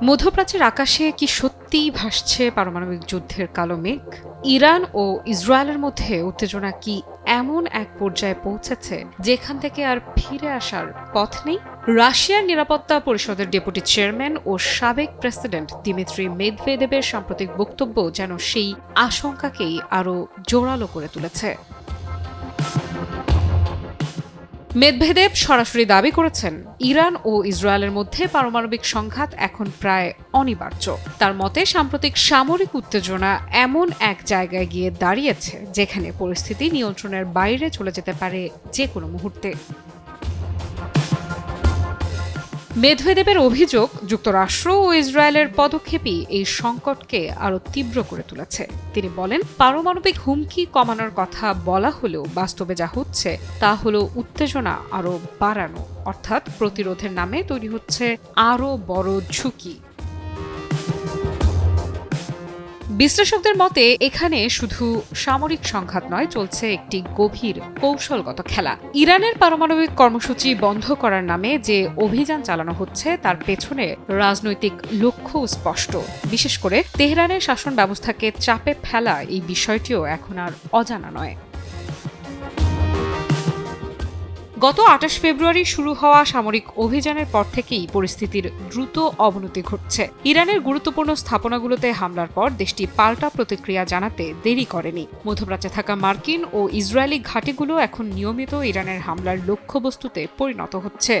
মধ্যপ্রাচ্যের আকাশে কি সত্যিই ভাসছে পারমাণবিক যুদ্ধের কালো মেঘ? ইরান ও ইসরায়েলের মধ্যে উত্তেজনা কি এমন এক পর্যায়ে পৌঁছেছে যেখান থেকে আর ফিরে আসার পথ নেই? রাশিয়ার নিরাপত্তা পরিষদের ডেপুটি চেয়ারম্যান ও সাবেক প্রেসিডেন্ট দিমিত্রি মেদভেদেবের সাম্প্রতিক বক্তব্য যেন সেই আশঙ্কাকেই আরও জোরালো করে তুলেছে। মেদভেদেব সরাসরি দাবি করেছেন, ইরান ও ইসরায়েলের মধ্যে পারমাণবিক সংঘাত এখন প্রায় অনিবার্য। তার মতে সাম্প্রতিক সামরিক উত্তেজনা এমন এক জায়গায় গিয়ে দাঁড়িয়েছে যেখানে পরিস্থিতি নিয়ন্ত্রণের বাইরে চলে যেতে পারে যে কোনো মুহূর্তে। মেদভেদেবের অভিযোগ, যুক্তরাষ্ট্র ও ইসরায়েলের পদক্ষেপই এই সংকটকে আরও তীব্র করে তুলেছে। তিনি বলেন, পারমাণবিক হুমকি কমানোর কথা বলা হলেও বাস্তবে যা হচ্ছে তা হলো উত্তেজনা আরও বাড়ানো, অর্থাৎ প্রতিরোধের নামে তৈরি হচ্ছে আরও বড় ঝুঁকি। বিশ্লেষকদের মতে এখানে শুধু সামরিক সংঘাত নয়, চলছে একটি গভীর কৌশলগত খেলা। ইরানের পারমাণবিক কর্মসূচি বন্ধ করার নামে যে অভিযান চালানো হচ্ছে তার পেছনে রাজনৈতিক লক্ষ্য স্পষ্ট। বিশেষ করে তেহরানের শাসন ব্যবস্থাকে চাপে ফেলা এই বিষয়টিও এখন আর অজানা নয়। গত ২৮ ফেব্রুয়ারি শুরু হওয়া সামরিক অভিযানের পর থেকেই পরিস্থিতির দ্রুত অবনতি ঘটছে। ইরানের গুরুত্বপূর্ণ স্থাপনাগুলোতে হামলার পর দেশটি পাল্টা প্রতিক্রিয়া জানাতে দেরি করেনি। মধ্যপ্রাচ্যে থাকা মার্কিন ও ইসরায়েলি ঘাঁটিগুলো এখন নিয়মিত ইরানের হামলার লক্ষ্যবস্তুতে পরিণত হচ্ছে।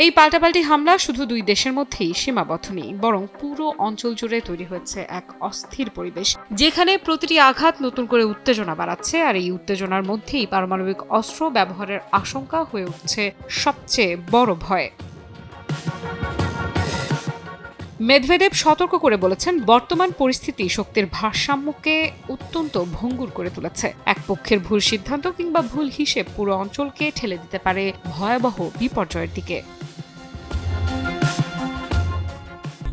এই পাল্টাপাল্টি হামলা শুধু দুই দেশের মধ্যেই সীমাবদ্ধ নেই, বরং পুরো অঞ্চল জুড়ে তৈরি হয়েছে এক অস্থির পরিবেশ, যেখানে প্রতিটি আঘাত নতুন করে উত্তেজনা বাড়াচ্ছে। আর এই উত্তেজনার মধ্যেই পারমাণবিক অস্ত্র ব্যবহারের আশঙ্কা হয়ে উঠছে সবচেয়ে বড় ভয়। মেদভেদেব সতর্ক করে বলেছেন, বর্তমান পরিস্থিতি শক্তির ভারসাম্যকে অত্যন্ত ভঙ্গুর করে তুলেছে। এক পক্ষের ভুল সিদ্ধান্ত কিংবা ভুল হিসেব পুরো অঞ্চলকে ঠেলে দিতে পারে ভয়াবহ বিপর্যয়ের দিকে।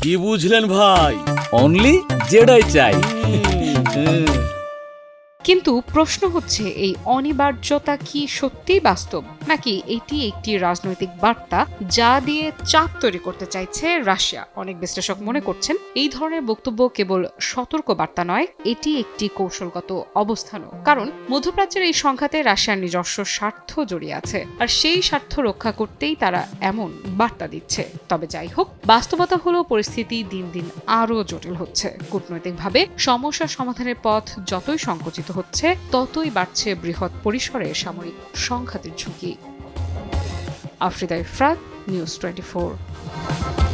কি বুঝলেন ভাই? অনলি যেটাই চাই। কিন্তু প্রশ্ন হচ্ছে, এই অনিবার্যতা কি সত্যিই বাস্তব, নাকি এটি একটি রাজনৈতিক বার্তা যা দিয়ে চাপ তৈরি করতে চাইছে রাশিয়া? অনেক বিশ্লেষক মনে করছেন এই ধরনের বক্তব্য কেবল সতর্ক বার্তা নয়, এটি একটি কৌশলগত অবস্থানও। কারণ মধ্যপ্রাচ্যের এই সংঘাতে রাশিয়ার নিজস্ব স্বার্থ জড়িয়ে আছে, আর সেই স্বার্থ রক্ষা করতেই তারা এমন বার্তা দিচ্ছে। তবে যাই হোক, বাস্তবতা হলো পরিস্থিতি দিন দিন আরও জটিল হচ্ছে। কূটনৈতিকভাবে সমস্যা সমাধানের পথ যতই সংকুচিত হচ্ছে, ততই বাড়ছে বৃহৎ পরিসরে সামরিক সংঘাতের ঝুঁকি। আফরিদা ইফরাত, নিউজ 24।